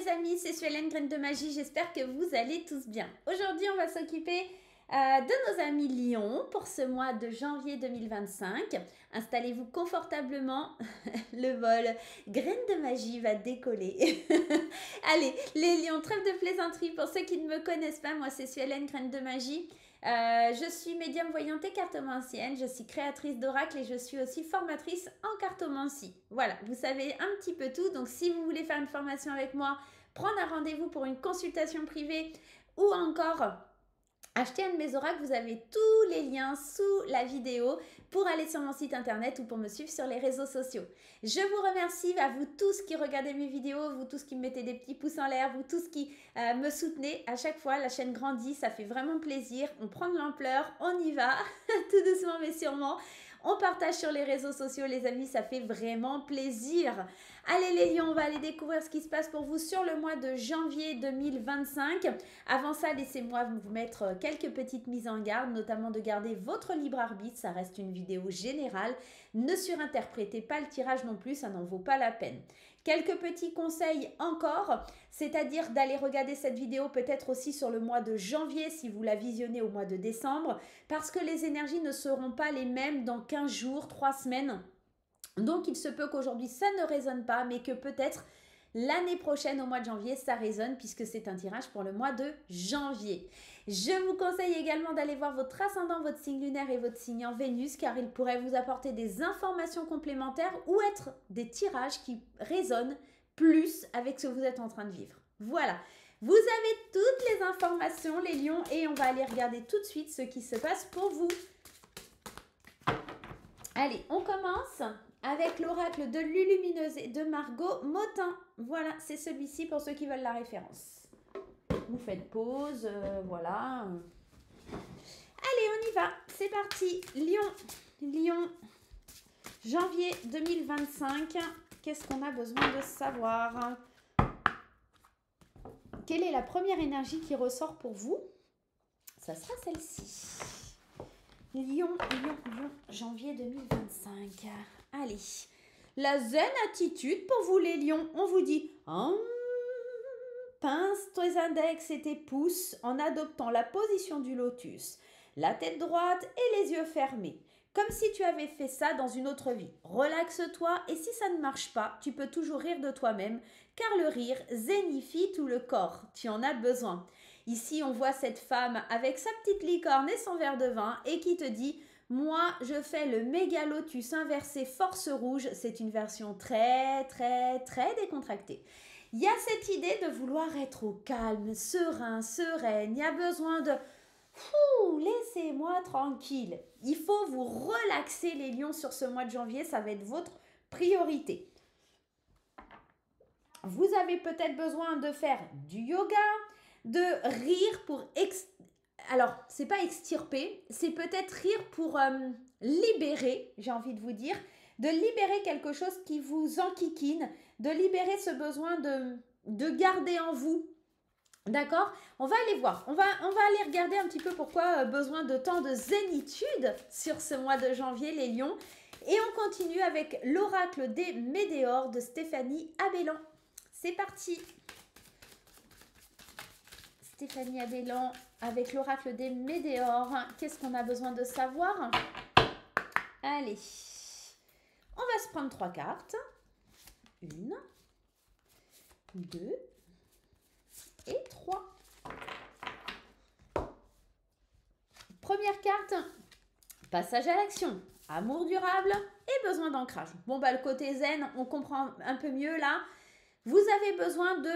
amis, c'est Suelen, Graine de Magie, j'espère que vous allez tous bien. Aujourd'hui, on va s'occuper de nos amis lions pour ce mois de janvier 2025. Installez-vous confortablement, le vol Graine de Magie va décoller. Allez, les lions, trêve de plaisanterie. Pour ceux qui ne me connaissent pas, moi c'est Suelen, Graine de Magie. Je suis médium voyante et cartomancienne, je suis créatrice d'oracle et je suis aussi formatrice en cartomancie. Voilà, vous savez un petit peu tout, donc si vous voulez faire une formation avec moi, prendre un rendez-vous pour une consultation privée ou encore acheter un de mes oracles, vous avez tous les liens sous la vidéo pour aller sur mon site internet ou pour me suivre sur les réseaux sociaux. Je vous remercie à vous tous qui regardez mes vidéos, vous tous qui me mettez des petits pouces en l'air, vous tous qui me soutenez. À chaque fois, la chaîne grandit, ça fait vraiment plaisir. On prend de l'ampleur, on y va, tout doucement mais sûrement. On partage sur les réseaux sociaux, les amis, ça fait vraiment plaisir. Allez les lions, on va aller découvrir ce qui se passe pour vous sur le mois de janvier 2025. Avant ça, laissez-moi vous mettre quelques petites mises en garde, notamment de garder votre libre arbitre. Ça reste une vidéo générale. Ne surinterprétez pas le tirage non plus, ça n'en vaut pas la peine. Quelques petits conseils encore, c'est-à-dire d'aller regarder cette vidéo peut-être aussi sur le mois de janvier si vous la visionnez au mois de décembre, parce que les énergies ne seront pas les mêmes dans 15 jours, 3 semaines. Donc il se peut qu'aujourd'hui ça ne résonne pas, mais que peut-être l'année prochaine au mois de janvier ça résonne puisque c'est un tirage pour le mois de janvier. Je vous conseille également d'aller voir votre ascendant, votre signe lunaire et votre signe en Vénus car il pourrait vous apporter des informations complémentaires ou être des tirages qui résonnent plus avec ce que vous êtes en train de vivre. Voilà, vous avez toutes les informations les lions et on va aller regarder tout de suite ce qui se passe pour vous. Allez, on commence avec l'oracle de Lulumineuse et de Margot Motin. Voilà, c'est celui-ci pour ceux qui veulent la référence. Vous faites pause, voilà. Allez, on y va. C'est parti. Lion, janvier 2025. Qu'est-ce qu'on a besoin de savoir? Quelle est la première énergie qui ressort pour vous? Ça sera celle-ci. Lion, janvier 2025. Allez, la zen attitude pour vous les lions. On vous dit, pince tes index et tes pouces en adoptant la position du lotus, la tête droite et les yeux fermés. Comme si tu avais fait ça dans une autre vie. Relaxe-toi et si ça ne marche pas, tu peux toujours rire de toi-même car le rire zénifie tout le corps. Tu en as besoin. Ici, on voit cette femme avec sa petite licorne et son verre de vin et qui te dit « Moi, je fais le méga lotus inversé force rouge. » C'est une version très décontractée. Il y a cette idée de vouloir être au calme, serein, sereine. Il y a besoin de « Laissez-moi tranquille ». Il faut vous relaxer les lions sur ce mois de janvier. Ça va être votre priorité. Vous avez peut-être besoin de faire du yoga, de rire pour... Alors, c'est pas extirper, c'est peut-être rire pour libérer, j'ai envie de vous dire, de libérer quelque chose qui vous enquiquine, de libérer ce besoin de garder en vous. D'accord? On va aller voir, on va aller regarder un petit peu pourquoi besoin de temps de zénitude sur ce mois de janvier, les lions. Et on continue avec l'oracle des Médéors de Stéphanie Abellan. C'est parti! Stéphanie Abellan avec l'oracle des Médéors. Qu'est-ce qu'on a besoin de savoir? Allez, on va se prendre 3 cartes. 1, 2 et 3. Première carte, passage à l'action, amour durable et besoin d'ancrage. Bon, bah le côté zen, on comprend un peu mieux là. Vous avez besoin de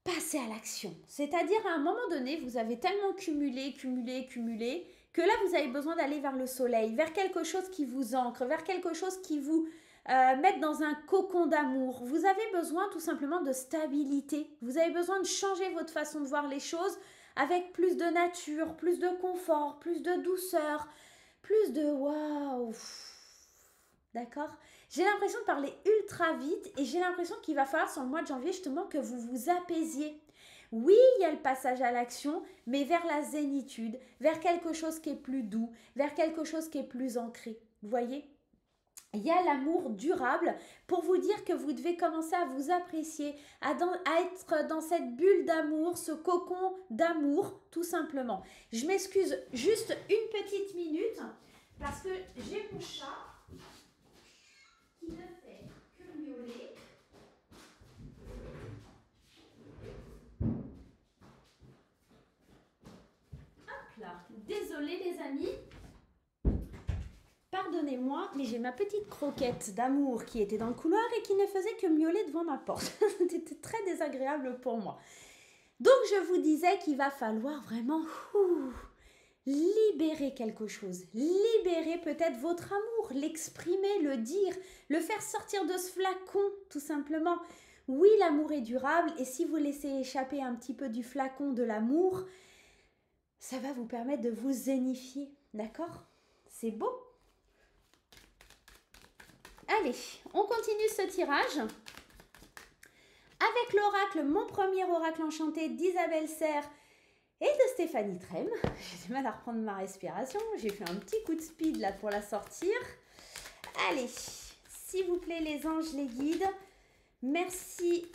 passer à l'action. C'est-à-dire, à un moment donné, vous avez tellement cumulé, que là, vous avez besoin d'aller vers le soleil, vers quelque chose qui vous ancre, vers quelque chose qui vous mette dans un cocon d'amour. Vous avez besoin tout simplement de stabilité. Vous avez besoin de changer votre façon de voir les choses avec plus de nature, plus de confort, plus de douceur, plus de waouh. D'accord? J'ai l'impression de parler ultra vite et j'ai l'impression qu'il va falloir sur le mois de janvier justement que vous vous apaisiez. Oui, il y a le passage à l'action, mais vers la zénitude, vers quelque chose qui est plus doux, vers quelque chose qui est plus ancré. Vous voyez? Il y a l'amour durable pour vous dire que vous devez commencer à vous apprécier, à être dans cette bulle d'amour, ce cocon d'amour, tout simplement. Je m'excuse juste une petite minute parce que j'ai mon chat qui ne fait que miauler. Hop là, désolée les amis. Pardonnez-moi, mais j'ai ma petite croquette d'amour qui était dans le couloir et qui ne faisait que miauler devant ma porte. C'était très désagréable pour moi. Donc je vous disais qu'il va falloir vraiment libérer quelque chose. Libérer peut-être votre amour, l'exprimer, le dire, le faire sortir de ce flacon, tout simplement. Oui, l'amour est durable et si vous laissez échapper un petit peu du flacon de l'amour, ça va vous permettre de vous zénifier. D'accord? C'est beau. Allez, on continue ce tirage avec l'oracle, mon premier oracle enchanté d'Isabelle Serre et de Stéphanie Trem. J'ai du mal à reprendre ma respiration, j'ai fait un petit coup de speed là pour la sortir. Allez, s'il vous plaît les anges, les guides, merci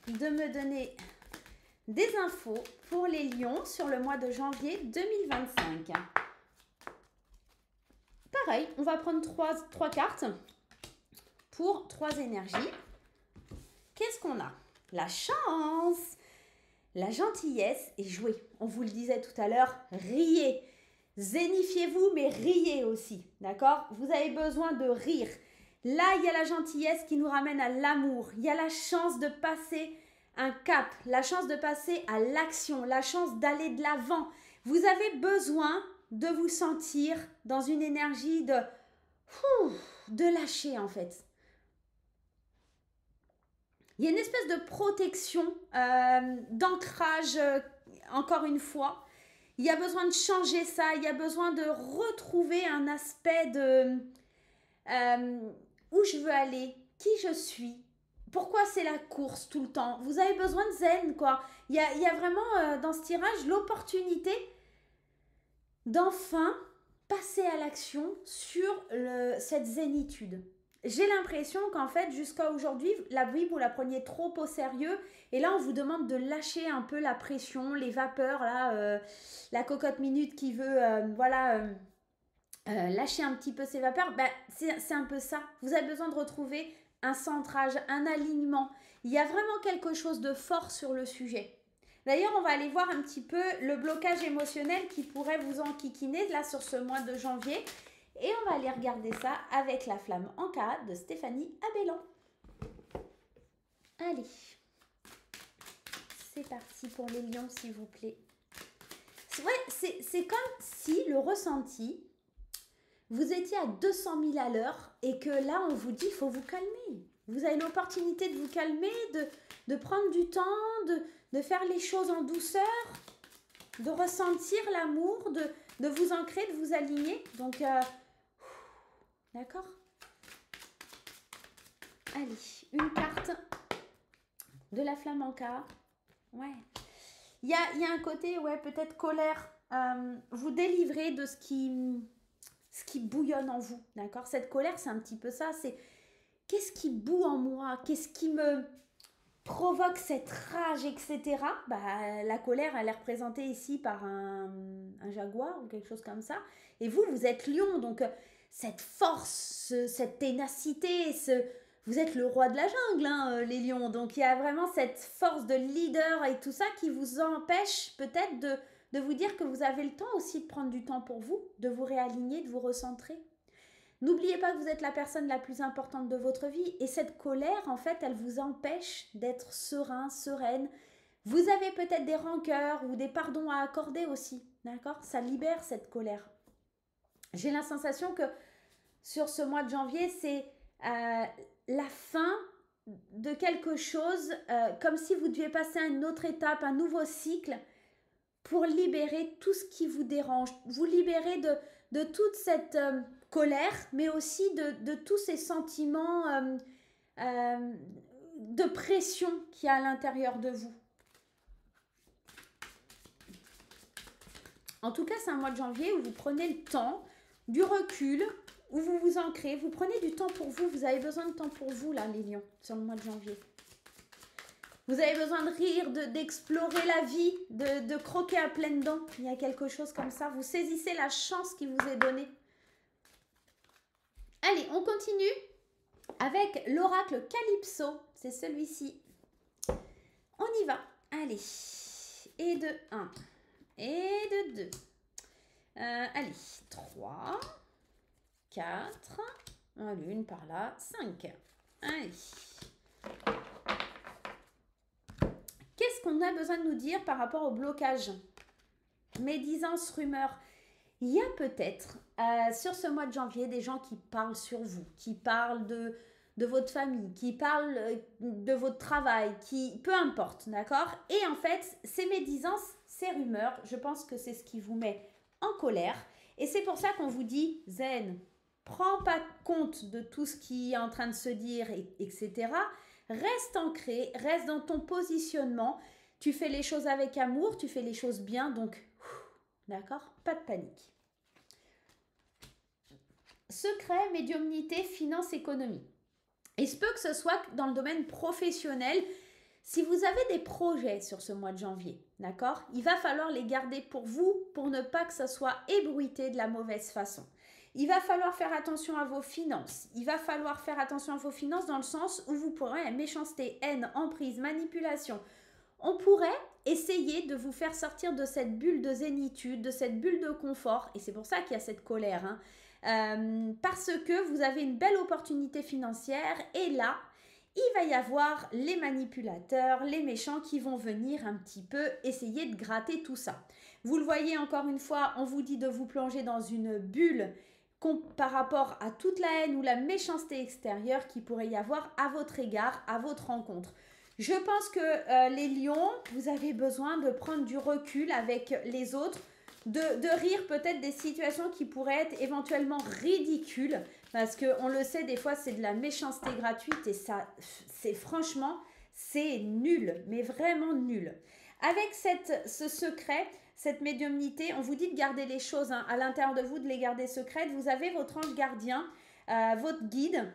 de me donner des infos pour les lions sur le mois de janvier 2025. Pareil, on va prendre trois cartes pour 3 énergies. Qu'est-ce qu'on a? La chance, la gentillesse et jouer. On vous le disait tout à l'heure, riez. Zénifiez-vous, mais riez aussi. D'accord? Vous avez besoin de rire. Là, il y a la gentillesse qui nous ramène à l'amour. Il y a la chance de passer un cap, la chance de passer à l'action, la chance d'aller de l'avant. Vous avez besoin de vous sentir dans une énergie de lâcher en fait. Il y a une espèce de protection, d'ancrage, encore une fois. Il y a besoin de changer ça, il y a besoin de retrouver un aspect de où je veux aller, qui je suis, pourquoi c'est la course tout le temps. Vous avez besoin de zen, quoi. Il y a vraiment dans ce tirage l'opportunité d'enfin passer à l'action sur cette zénitude. J'ai l'impression qu'en fait, jusqu'à aujourd'hui, la vie, vous la preniez trop au sérieux. Et là, on vous demande de lâcher un peu la pression, les vapeurs, là, la cocotte minute qui veut, lâcher un petit peu ses vapeurs. Ben, c'est un peu ça. Vous avez besoin de retrouver un centrage, un alignement. Il y a vraiment quelque chose de fort sur le sujet. D'ailleurs, on va aller voir un petit peu le blocage émotionnel qui pourrait vous enquiquiner là sur ce mois de janvier. Et on va aller regarder ça avec la flamme en cas de Stéphanie Abellan. Allez, c'est parti pour les lions, s'il vous plaît. C'est comme si le ressenti, vous étiez à 200 000 à l'heure et que là, on vous dit, il faut vous calmer. Vous avez l'opportunité de vous calmer, de prendre du temps, de faire les choses en douceur, de ressentir l'amour, de vous ancrer, de vous aligner. Donc, d'accord? Allez, une carte de la flamenca. Ouais. Il y a un côté, ouais, peut-être colère. Vous délivrez de ce qui bouillonne en vous, d'accord? Cette colère, c'est un petit peu ça. C'est qu'est-ce qui bout en moi? Qu'est-ce qui me provoque cette rage, etc. Bah, la colère, elle est représentée ici par un jaguar ou quelque chose comme ça. Et vous êtes lion, donc cette force, cette ténacité, vous êtes le roi de la jungle, hein, les lions. Donc il y a vraiment cette force de leader et tout ça qui vous empêche peut-être de vous dire que vous avez le temps aussi de prendre du temps pour vous, de vous réaligner, de vous recentrer. N'oubliez pas que vous êtes la personne la plus importante de votre vie et cette colère, en fait, elle vous empêche d'être serein, sereine. Vous avez peut-être des rancœurs ou des pardons à accorder aussi, d'accord? Ça libère cette colère. J'ai la sensation que sur ce mois de janvier, c'est la fin de quelque chose, comme si vous deviez passer à une autre étape, un nouveau cycle pour libérer tout ce qui vous dérange, vous libérer de toute cette colère, mais aussi de tous ces sentiments de pression qu'il y a à l'intérieur de vous. En tout cas, c'est un mois de janvier où vous prenez le temps, du recul, où vous vous ancrez, vous prenez du temps pour vous. Vous avez besoin de temps pour vous, là, les lions, sur le mois de janvier. Vous avez besoin de rire, d'explorer la vie, de croquer à pleines dents. Il y a quelque chose comme ça. Vous saisissez la chance qui vous est donnée. Allez, on continue avec l'oracle Calypso. C'est celui-ci. On y va. Allez. Et de 1. Et de 2. Allez. 3. 4. Allez, une par là. 5. Allez. Qu'est-ce qu'on a besoin de nous dire par rapport au blocage? Médisance, rumeur. Il y a peut-être sur ce mois de janvier des gens qui parlent sur vous, qui parlent de votre famille, qui parlent de votre travail, peu importe, d'accord? Et en fait, ces médisances, ces rumeurs, je pense que c'est ce qui vous met en colère. Et c'est pour ça qu'on vous dit, Zen, prends pas compte de tout ce qui est en train de se dire, etc. Reste ancré, reste dans ton positionnement. Tu fais les choses avec amour, tu fais les choses bien, donc, d'accord? Pas de panique. Secret, médiumnité, finance, économie. Il se peut que ce soit dans le domaine professionnel. Si vous avez des projets sur ce mois de janvier, d'accord? Il va falloir les garder pour vous, pour ne pas que ça soit ébruité de la mauvaise façon. Il va falloir faire attention à vos finances. Il va falloir faire attention à vos finances dans le sens où vous pourrez méchanceté, haine, emprise, manipulation. On pourrait essayer de vous faire sortir de cette bulle de zénitude, de cette bulle de confort. Et c'est pour ça qu'il y a cette colère, hein. Parce que vous avez une belle opportunité financière et là, il va y avoir les manipulateurs, les méchants qui vont venir un petit peu essayer de gratter tout ça. Vous le voyez encore une fois, on vous dit de vous plonger dans une bulle par rapport à toute la haine ou la méchanceté extérieure qui pourrait y avoir à votre égard, à votre rencontre. Je pense que les lions, vous avez besoin de prendre du recul avec les autres, de rire peut-être des situations qui pourraient être éventuellement ridicules, parce qu'on le sait, des fois, c'est de la méchanceté gratuite et ça, c'est franchement, c'est nul, mais vraiment nul. Avec ce secret, cette médiumnité, on vous dit de garder les choses à l'intérieur de vous, de les garder secrètes. Vous avez votre ange gardien, votre guide,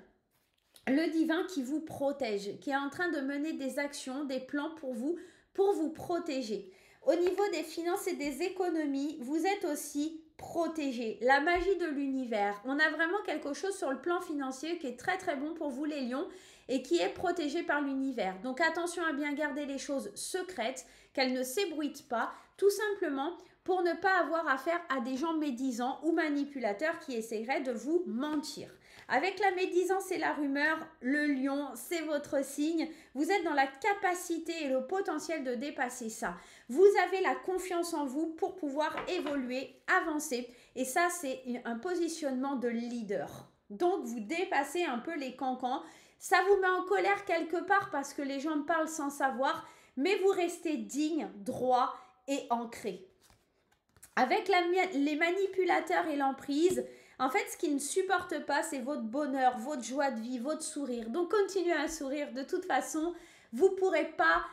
le divin qui vous protège, qui est en train de mener des actions, des plans pour vous protéger. Au niveau des finances et des économies, vous êtes aussi protégé. La magie de l'univers. On a vraiment quelque chose sur le plan financier qui est très très bon pour vous les lions et qui est protégé par l'univers. Donc attention à bien garder les choses secrètes, qu'elles ne s'ébruitent pas, tout simplement pour ne pas avoir affaire à des gens médisants ou manipulateurs qui essaieraient de vous mentir. Avec la médisance et la rumeur, le lion, c'est votre signe. Vous êtes dans la capacité et le potentiel de dépasser ça. Vous avez la confiance en vous pour pouvoir évoluer, avancer. Et ça, c'est un positionnement de leader. Donc, vous dépassez un peu les cancans. Ça vous met en colère quelque part parce que les gens parlent sans savoir, mais vous restez digne, droit et ancré. Avec les manipulateurs et l'emprise, en fait, ce qu'ils ne supportent pas, c'est votre bonheur, votre joie de vie, votre sourire. Donc, continuez à sourire. De toute façon, vous ne pourrez pas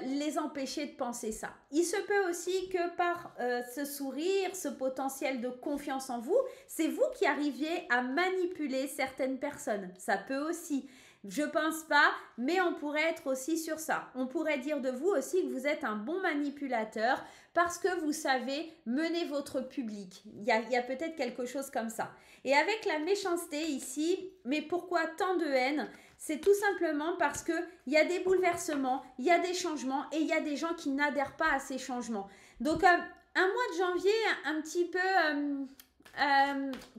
les empêcher de penser ça. Il se peut aussi que par ce sourire, ce potentiel de confiance en vous, c'est vous qui arriviez à manipuler certaines personnes. Ça peut aussi. Je pense pas, mais on pourrait être aussi sur ça. On pourrait dire de vous aussi que vous êtes un bon manipulateur parce que vous savez mener votre public. Il y a peut-être quelque chose comme ça. Et avec la méchanceté ici, mais pourquoi tant de haine? C'est tout simplement parce qu'il y a des bouleversements, il y a des changements et il y a des gens qui n'adhèrent pas à ces changements. Donc un mois de janvier un petit peu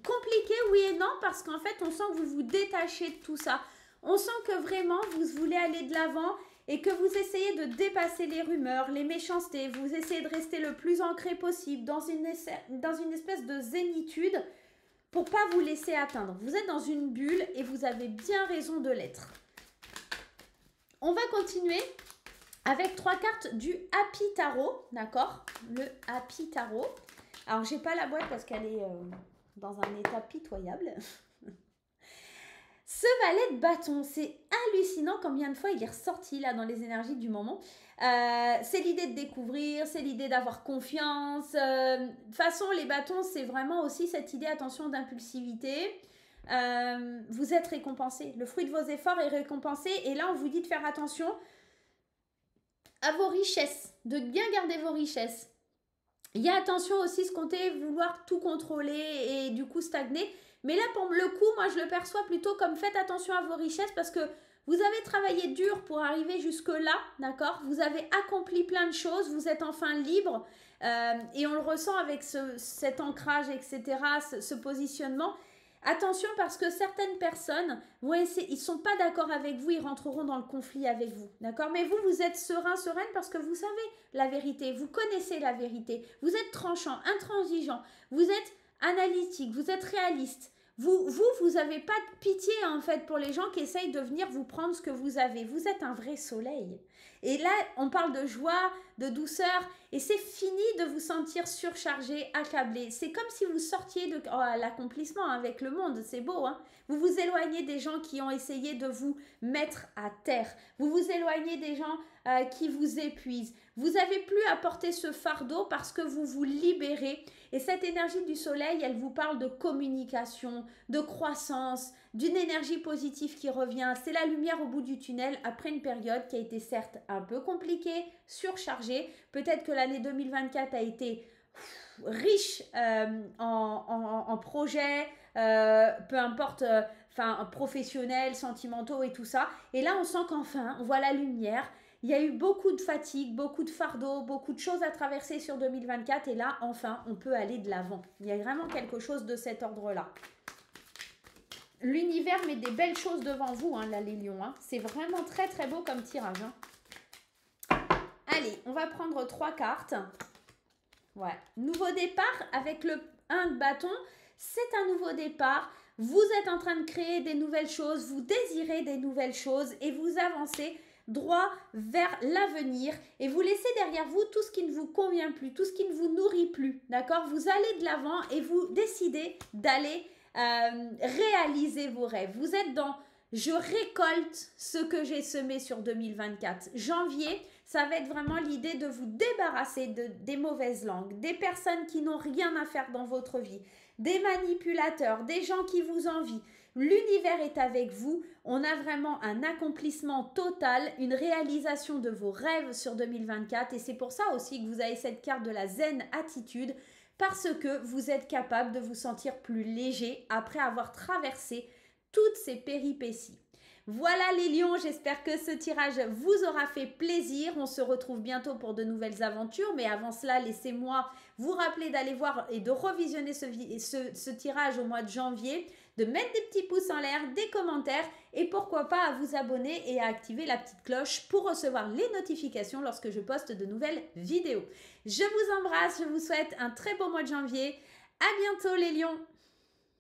compliqué, oui et non, parce qu'en fait on sent que vous vous détachez de tout ça. On sent que vraiment vous voulez aller de l'avant et que vous essayez de dépasser les rumeurs, les méchancetés, vous essayez de rester le plus ancré possible dans une espèce de zénitude pour pas vous laisser atteindre. Vous êtes dans une bulle et vous avez bien raison de l'être. On va continuer avec 3 cartes du Happy Tarot, d'accord? Le Happy Tarot. Alors, j'ai pas la boîte parce qu'elle est dans un état pitoyable. Ce valet de bâton, c'est hallucinant combien de fois il est ressorti là dans les énergies du moment. C'est l'idée de découvrir, c'est l'idée d'avoir confiance. De toute façon, les bâtons, c'est vraiment aussi cette idée, attention, d'impulsivité. vous êtes récompensé. Le fruit de vos efforts est récompensé. Et là, on vous dit de faire attention à vos richesses, de bien garder vos richesses. Il y a attention aussi ce côté vouloir tout contrôler et du coup stagner. Mais là, pour le coup, moi, je le perçois plutôt comme faites attention à vos richesses parce que vous avez travaillé dur pour arriver jusque-là, d'accord? Vous avez accompli plein de choses, vous êtes enfin libre et on le ressent avec cet ancrage, etc., ce positionnement. Attention parce que certaines personnes vont essayer, ils ne sont pas d'accord avec vous, ils rentreront dans le conflit avec vous, d'accord? Mais vous, vous êtes serein, sereine parce que vous savez la vérité, vous connaissez la vérité, vous êtes tranchant, intransigeant, vous êtes analytique, vous êtes réaliste. Vous n'avez pas de pitié en fait pour les gens qui essayent de venir vous prendre ce que vous avez. Vous êtes un vrai soleil. Et là, on parle de joie, de douceur, et c'est fini de vous sentir surchargé, accablé. C'est comme si vous sortiez de l'accomplissement avec le monde, c'est beau, hein? Vous vous éloignez des gens qui ont essayé de vous mettre à terre. Vous vous éloignez des gens qui vous épuisent. Vous n'avez plus à porter ce fardeau parce que vous vous libérez. Et cette énergie du soleil, elle vous parle de communication, de croissance, d'une énergie positive qui revient. C'est la lumière au bout du tunnel après une période qui a été certes un peu compliquée, surchargée. Peut-être que l'année 2024 a été riche en projets, peu importe, professionnels, sentimentaux et tout ça. Et là, on sent qu'enfin, on voit la lumière. Il y a eu beaucoup de fatigue, beaucoup de fardeaux, beaucoup de choses à traverser sur 2024 et là, enfin, on peut aller de l'avant. Il y a vraiment quelque chose de cet ordre-là. L'univers met des belles choses devant vous, hein, là, les lions. Hein. C'est vraiment très, très beau comme tirage. Hein. Allez, on va prendre 3 cartes. Ouais. Nouveau départ avec le 1 de bâton. C'est un nouveau départ. Vous êtes en train de créer des nouvelles choses. Vous désirez des nouvelles choses et vous avancez droit vers l'avenir et vous laissez derrière vous tout ce qui ne vous convient plus, tout ce qui ne vous nourrit plus, d'accord? Vous allez de l'avant et vous décidez d'aller réaliser vos rêves. Vous êtes dans je récolte ce que j'ai semé sur 2024. Janvier, ça va être vraiment l'idée de vous débarrasser des mauvaises langues, des personnes qui n'ont rien à faire dans votre vie, des manipulateurs, des gens qui vous envient. L'univers est avec vous. On a vraiment un accomplissement total, une réalisation de vos rêves sur 2024. Et c'est pour ça aussi que vous avez cette carte de la zen attitude, parce que vous êtes capable de vous sentir plus léger après avoir traversé toutes ces péripéties. Voilà les lions, j'espère que ce tirage vous aura fait plaisir. On se retrouve bientôt pour de nouvelles aventures, mais avant cela, laissez-moi vous rappeler d'aller voir et de revisionner ce tirage au mois de janvier, de mettre des petits pouces en l'air, des commentaires et pourquoi pas à vous abonner et à activer la petite cloche pour recevoir les notifications lorsque je poste de nouvelles vidéos. Je vous embrasse, je vous souhaite un très beau mois de janvier. À bientôt les lions!